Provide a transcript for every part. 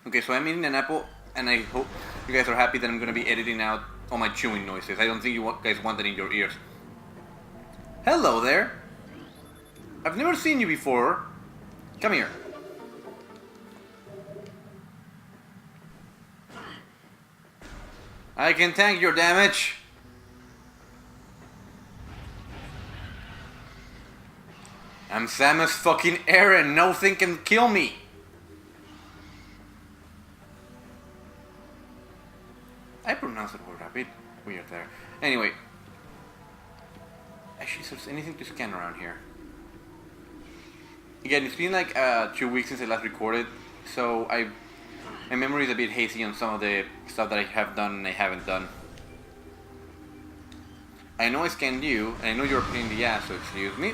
Okay, so I'm eating an apple, and I hope you guys are happy that I'm gonna be editing out all my chewing noises. I don't think you guys want that in your ears. Hello there! I've never seen you before. Come here. I can tank your damage. I'm Samus fucking Aaron. Nothing can kill me. I pronounced the word a bit weird there. Anyway. Actually, is there anything to scan around here? Again, it's been like 2 weeks since I last recorded, so my memory is a bit hazy on some of the stuff that I have done and I haven't done. I know I scanned you, and I know you're a pain in the ass, so excuse me.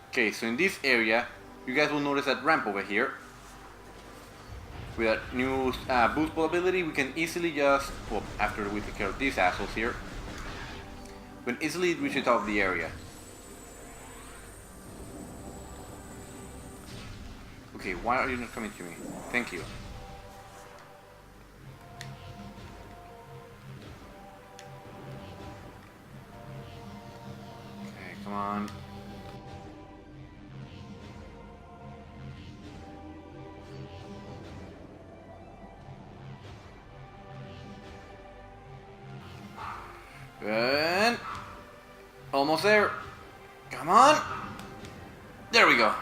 Okay, so in this area, you guys will notice that ramp over here. With that new boost ball ability, we can easily just, well, after we take care of these assholes here, we can easily reach the top of the area. Okay, why are you not coming to me? Thank you. Okay, come on. Good. Almost there. Come on. There we go.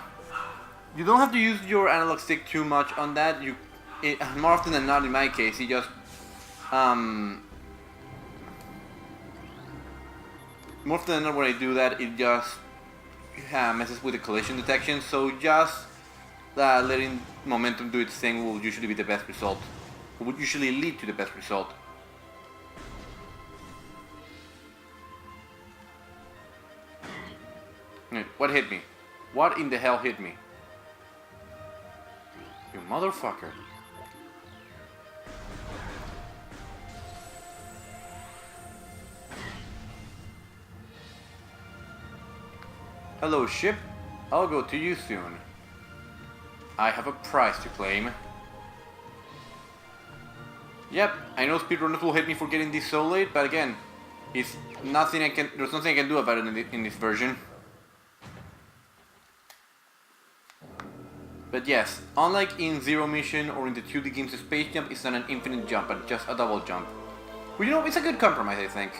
You don't have to use your analog stick too much on that. More often than not, in my case, you just more often than not when I do that, it just messes with the collision detection. So just letting momentum do its thing will usually be the best result. Would usually lead to the best result. What hit me? What in the hell hit me? You motherfucker. Hello, ship. I'll go to you soon. I have a prize to claim. Yep, I know speedrunners will hate me for getting this so late, but again, there's nothing I can do about it in this version. But yes, unlike in Zero Mission or in the 2D games, the space jump is not an infinite jump, but just a double jump. Well, you know, it's a good compromise, I think.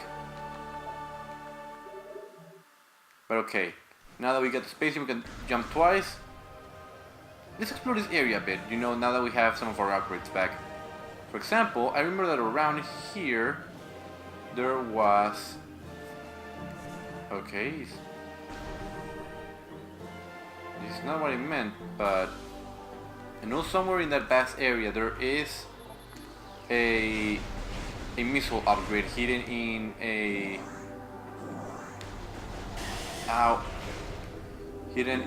But okay, now that we got the space jump, we can jump twice. Let's explore this area a bit, you know, now that we have some of our upgrades back. For example, I remember that around here, there was... Okay, this is not what I meant, but I know somewhere in that vast area there is a missile upgrade hidden in a hidden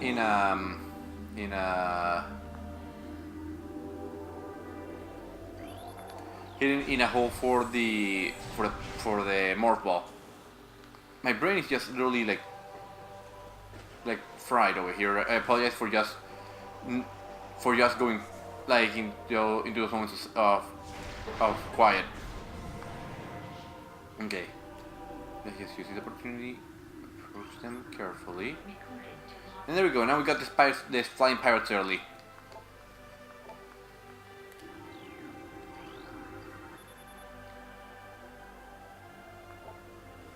in a hole for the morph ball. My brain is just literally like fried over here. I apologize for just going like into those moments of quiet. Okay, let's just use this opportunity, approach them carefully, and there we go. Now we got this flying pirates early.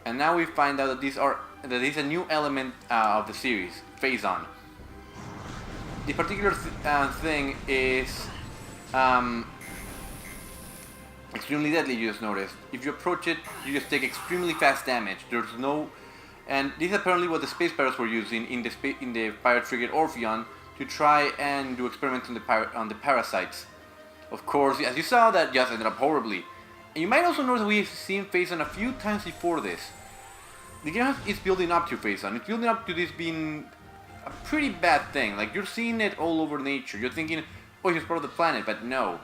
And now we find out that this is a new element of the series, Phase-On. The particular thing is extremely deadly, you just noticed. If you approach it, you just take extremely fast damage. There's no... And this is apparently what the space pirates were using in the pirate frigate Orpheon to try and do experiments on the parasites. Of course, as you saw, that just ended up horribly. And you might also notice that we've seen Phase-On a few times before this. The game is building up to Phase-On. It's building up to this being a pretty bad thing. Like, you're seeing it all over nature. You're thinking, oh, he's part of the planet, but no.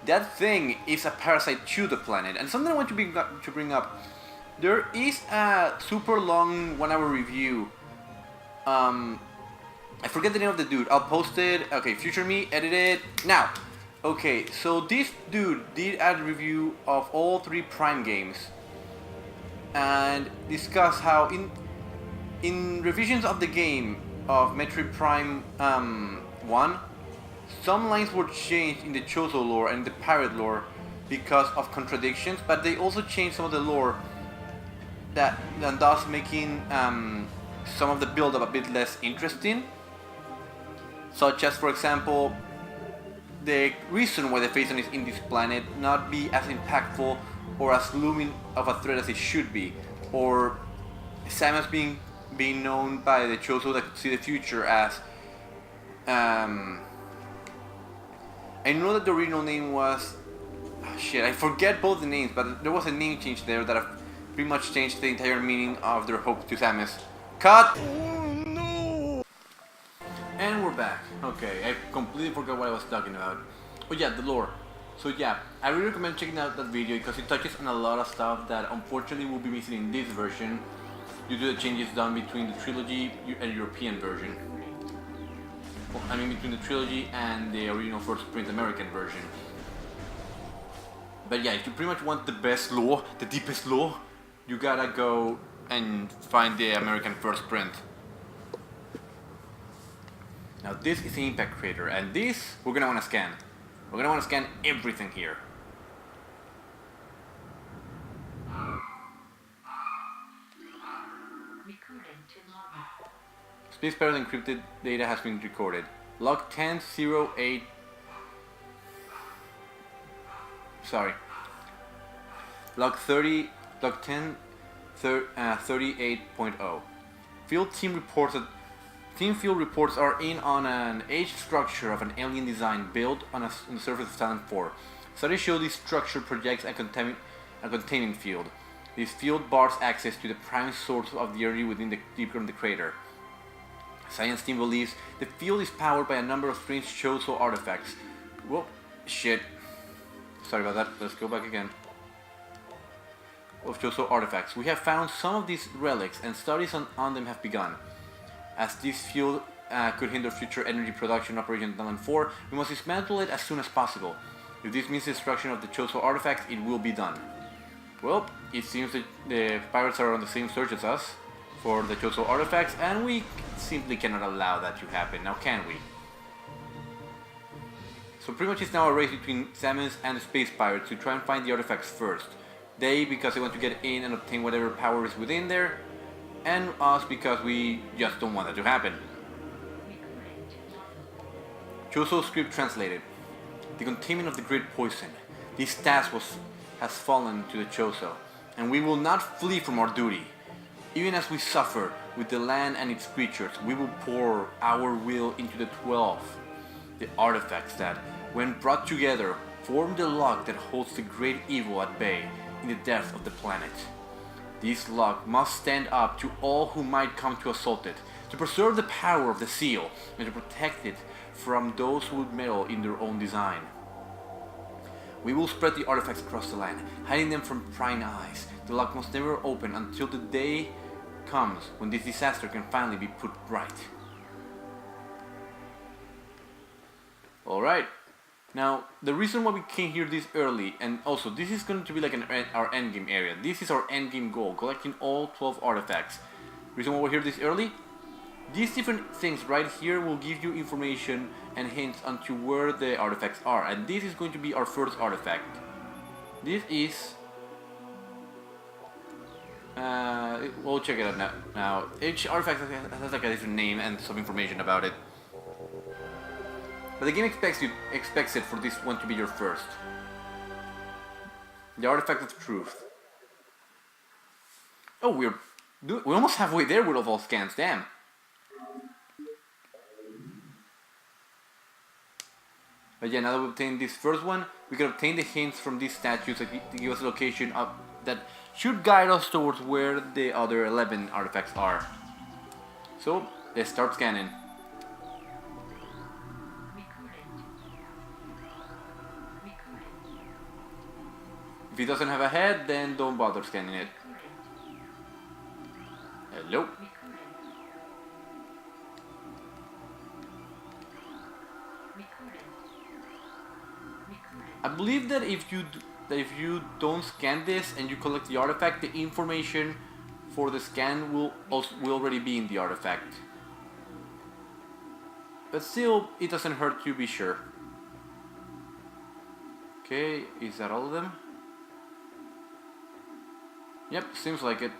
That thing is a parasite to the planet. And something I want to bring up. There is a super long 1 hour review I forget the name of the dude. I'll post it. Okay, future me, edit it now. Okay, so this dude did a review of all 3 Prime games and discuss how in revisions of the game of Metroid Prime 1, some lines were changed in the Chozo lore and the pirate lore because of contradictions, but they also changed some of the lore that and thus making some of the build-up a bit less interesting. Such as, for example, the reason why the Phazon is in this planet not be as impactful or as looming of a threat as it should be, or Samus being known by the Chozo that see the future as I know that the original name was I forget both the names, but there was a name change there that pretty much changed the entire meaning of their hope to Samus. Cut! Oh no! And we're back. Okay, I completely forgot what I was talking about. Oh yeah, the lore. So yeah, I really recommend checking out that video because it touches on a lot of stuff that unfortunately will be missing in this version due to the changes done between the trilogy and European version. I mean between the trilogy and the original first print American version. But yeah, if you pretty much want the best lore, the deepest lore, you gotta go and find the American first print. Now this is the impact crater, and this we're gonna wanna scan. We're gonna wanna scan everything here. Space Pirate encrypted data has been recorded. Log 1008. Sorry. Log 30. Log 10. 38.0. Team field reports are in on an aged structure of an alien design built on the surface of Silent 4. Studies show this structure projects a containment field. This field bars access to the prime source of the energy within the deeper in the crater. Science team believes the field is powered by a number of strange Chozo artifacts. Whoa, shit. Sorry about that. Let's go back again. Of Chozo artifacts. We have found some of these relics and studies on them have begun. As this field could hinder future energy production operation in Silent 4, we must dismantle it as soon as possible. If this means the destruction of the Chozo artifacts, it will be done. Well, it seems that the pirates are on the same search as us for the Chozo artifacts, and we simply cannot allow that to happen, now can we? So pretty much it's now a race between Samus and the space pirates to try and find the artifacts first. They because they want to get in and obtain whatever power is within there, and us because we just don't want that to happen. Chozo script translated. The containment of the great poison. This task has fallen to the Chozo, and we will not flee from our duty. Even as we suffer with the land and its creatures, we will pour our will into the 12. The artifacts that, when brought together, form the lock that holds the great evil at bay in the depth of the planet. This lock must stand up to all who might come to assault it, to preserve the power of the seal, and to protect it from those who would meddle in their own design. We will spread the artifacts across the land, hiding them from prying eyes. The lock must never open until the day comes when this disaster can finally be put right. Alright, now the reason why we came here this early, and also this is going to be like our endgame area. This is our endgame goal, collecting all 12 artifacts. Reason why we're here this early? These different things right here will give you information and hints onto where the artifacts are, and this is going to be our first artifact. This is we'll check it out now. Each artifact has like a different name and some information about it. But the game expects it for this one to be your first. The artifact of truth. Oh, we're almost halfway there with all scans. Damn. But yeah, now that we obtained this first one, we can obtain the hints from these statues that give us a location that should guide us towards where the other 11 artifacts are. So, let's start scanning. If it doesn't have a head, then don't bother scanning it. Hello? believe that if you don't scan this and you collect the artifact, the information for the scan will already be in the artifact. But still, it doesn't hurt to be sure. Okay, is that all of them? Yep, seems like it.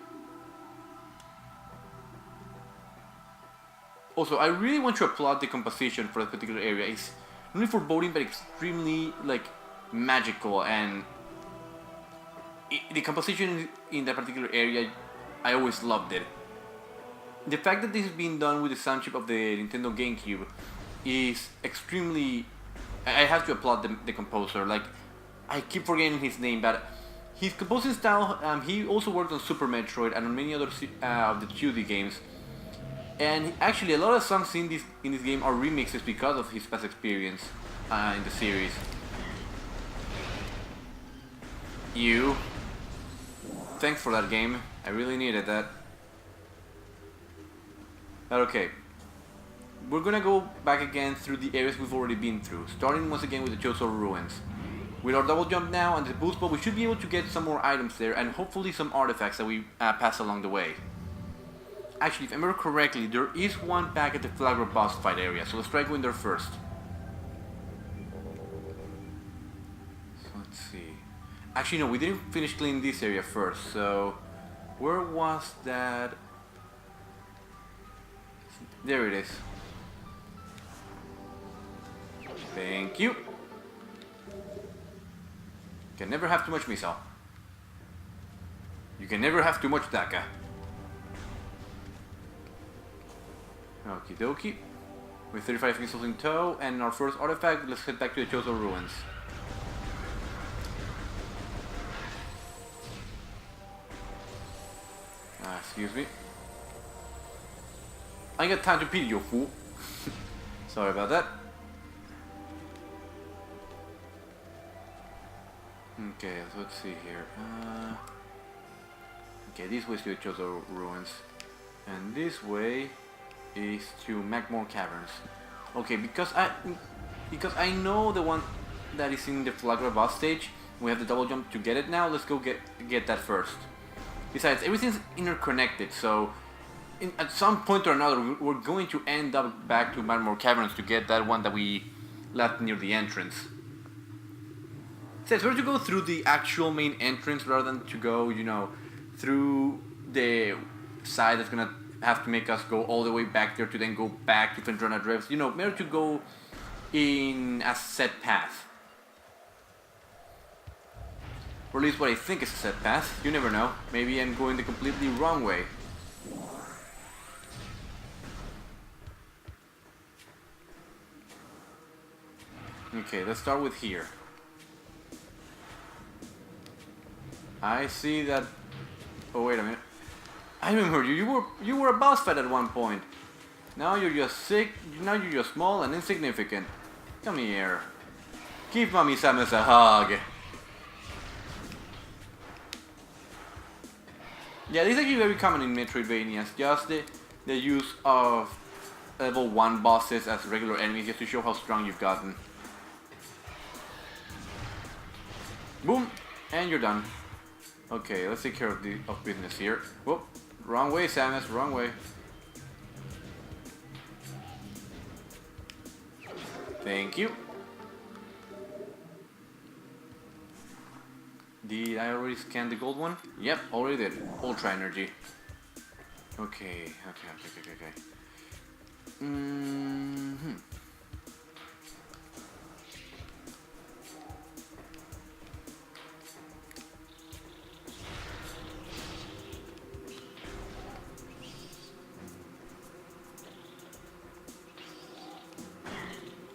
Also, I really want to applaud the composition for that particular area. It's not only foreboding, but extremely, like, magical, and the composition in that particular area, I always loved it. The fact that this is being done with the sound chip of the Nintendo GameCube is extremely... I have to applaud the composer. Like, I keep forgetting his name, but his composing style, he also worked on Super Metroid and on many other of the 2D games. And actually, a lot of songs in this game are remixes because of his past experience in the series. Thanks for that game. I really needed that. But okay. We're gonna go back again through the areas we've already been through, starting once again with the Chozo ruins. With our double jump now and the boost ball, we should be able to get some more items there and hopefully some artifacts that we pass along the way. Actually, if I remember correctly, there is one back at the Flagler boss fight area, so let's try going there first. So let's see. Actually, no, we didn't finish cleaning this area first, so... Where was that? There it is. Thank you. Can never have too much missile. You can never have too much Daka. Okie dokie. With 35 missiles in tow and our first artifact, let's head back to the Chozo ruins. Excuse me. I ain't got time to pity you, fool. Sorry about that. Okay, so let's see here. Okay, this way is to the Chozo ruins. And this way is to Magmore Caverns. Okay, because I know the one that is in the Flagler boss stage. We have the double jump to get it now. Let's go get that first. Besides, everything's interconnected, so at some point or another, we're going to end up back to Magmore Caverns to get that one that we left near the entrance. So it's better to go through the actual main entrance rather than to go, you know, through the side that's gonna have to make us go all the way back there to then go back to Fendrana Drifts. You know, better to go in a set path. Or at least what I think is a set path. You never know. Maybe I'm going the completely wrong way. Okay, let's start with here. I see that... Oh, wait a minute. I remember you. You were a boss fight at one point. Now you're just sick. Now you're just small and insignificant. Come here. Give Mommy Samus a hug. Yeah, this is actually very common in Metroidvanias. Just the use of level 1 bosses as regular enemies just to show how strong you've gotten. Boom! And you're done. Okay, let's take care of business here. Whoop! Wrong way, Samus, wrong way. Thank you. Did I already scan the gold one? Yep, already did. Ultra energy. Okay.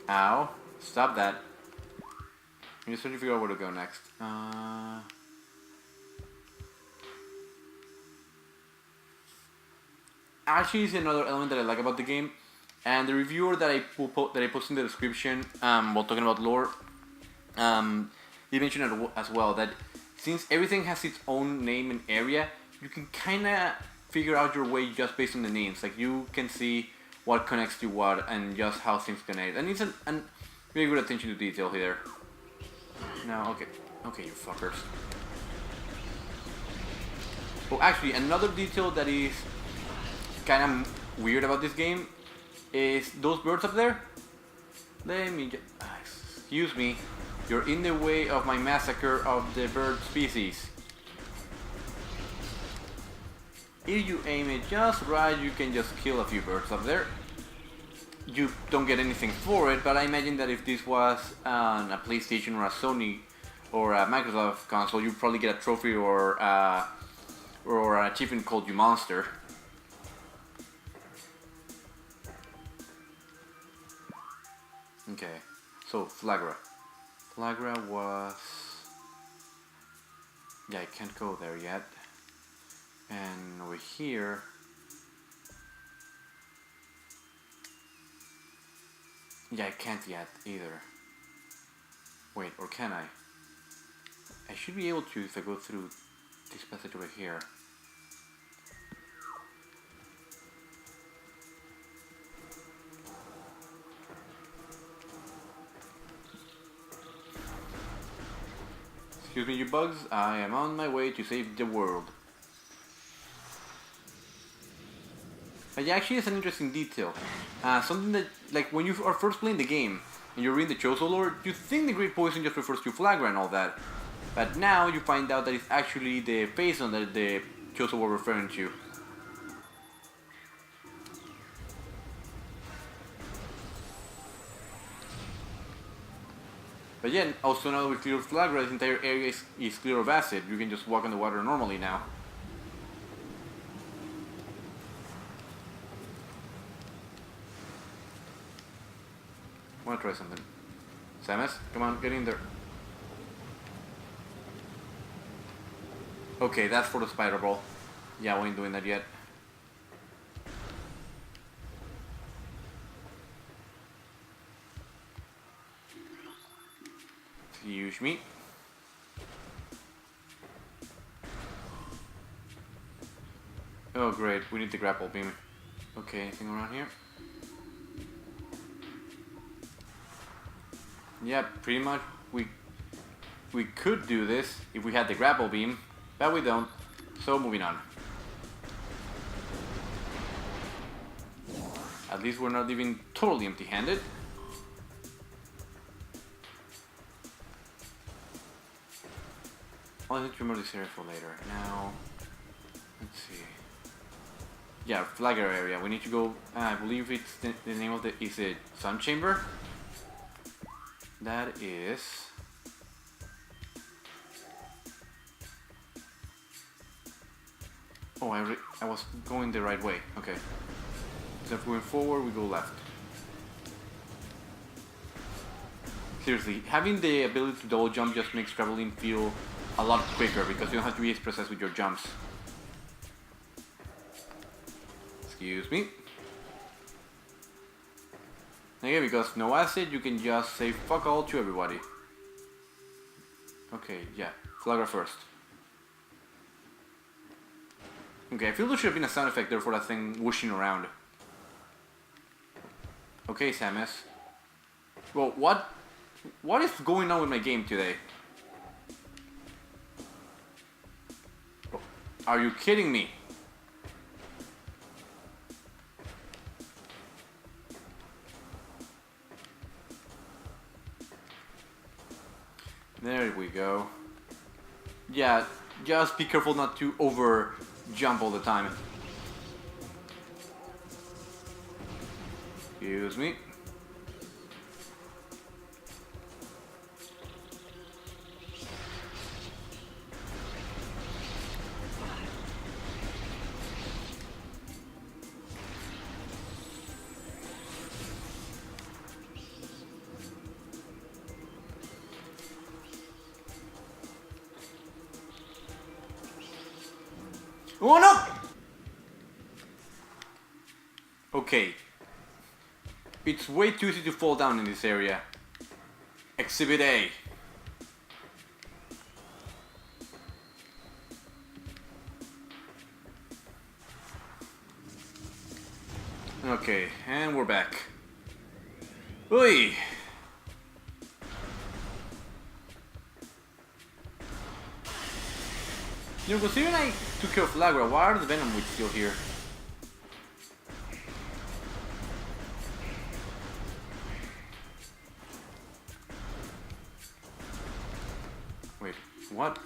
Ow. Stop that. I'm just trying to figure out where to go next. Actually, it's another element that I like about the game. And the reviewer that I posted in the description while talking about lore, he mentioned it as well, that since everything has its own name and area, you can kind of figure out your way just based on the names. Like, you can see what connects to what and just how things connect. And it's a very good attention to detail here. No, okay. Okay, you fuckers. Oh, actually, another detail that is kind of weird about this game is those birds up there. Let me just... excuse me. You're in the way of my massacre of the bird species. If you aim it just right, you can just kill a few birds up there. You don't get anything for it, but I imagine that if this was on a PlayStation or a Sony or a Microsoft console, you'd probably get a trophy or an achievement called You Monster. Okay, so Flagra. Flagra was... yeah, I can't go there yet. And over here... yeah, I can't yet either. Wait, or can I? I should be able to if I go through this passage over here. Excuse me, you bugs. I am on my way to save the world. But yeah, actually, it's an interesting detail. Something that, like, when you are first playing the game and you're reading the Chozo lore, you think the Great Poison just refers to Flagra and all that. But now you find out that it's actually the Phazon that the Chozo were referring to. But yeah, also now that we cleared Flagra, this entire area is clear of acid. You can just walk on the water normally now. I want to try something. Samus, come on, get in there. Okay, that's for the spider ball. Yeah, we ain't doing that yet. Excuse me. Oh great, we need the grapple beam. Okay, anything around here? Yeah, pretty much we could do this if we had the grapple beam, but we don't. So moving on. At least we're not leaving totally empty-handed. I'll need to remember this area for later. Now, let's see. Yeah, Flagger area. We need to go. I believe it's the name of is it Sun Chamber? That is. Oh, I was going the right way. Okay. So if we're going forward, we go left. Seriously, having the ability to double jump just makes traveling feel a lot quicker because you don't have to be as precise with your jumps. Excuse me. Again, because no acid, you can just say fuck all to everybody. Okay, yeah. Flagra first. Okay, I feel there should have been a sound effect there for that thing whooshing around. Okay, Samus. Well, what is going on with my game today? Are you kidding me? There we go. Yeah, just be careful not to over jump all the time. Excuse me. Oh no! Okay. It's way too easy to fall down in this area. Exhibit A. Okay, and we're back. Oi! You know, considering I took care of Lagra, why are the Venom Witch still here? Wait, what?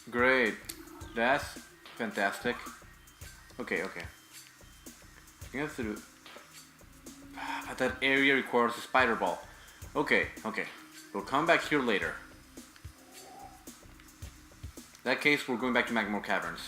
Great. That's fantastic. Okay, okay. I have to do... But that area requires a spider ball. Okay, okay. We'll come back here later. In that case, we're going back to Magmore Caverns.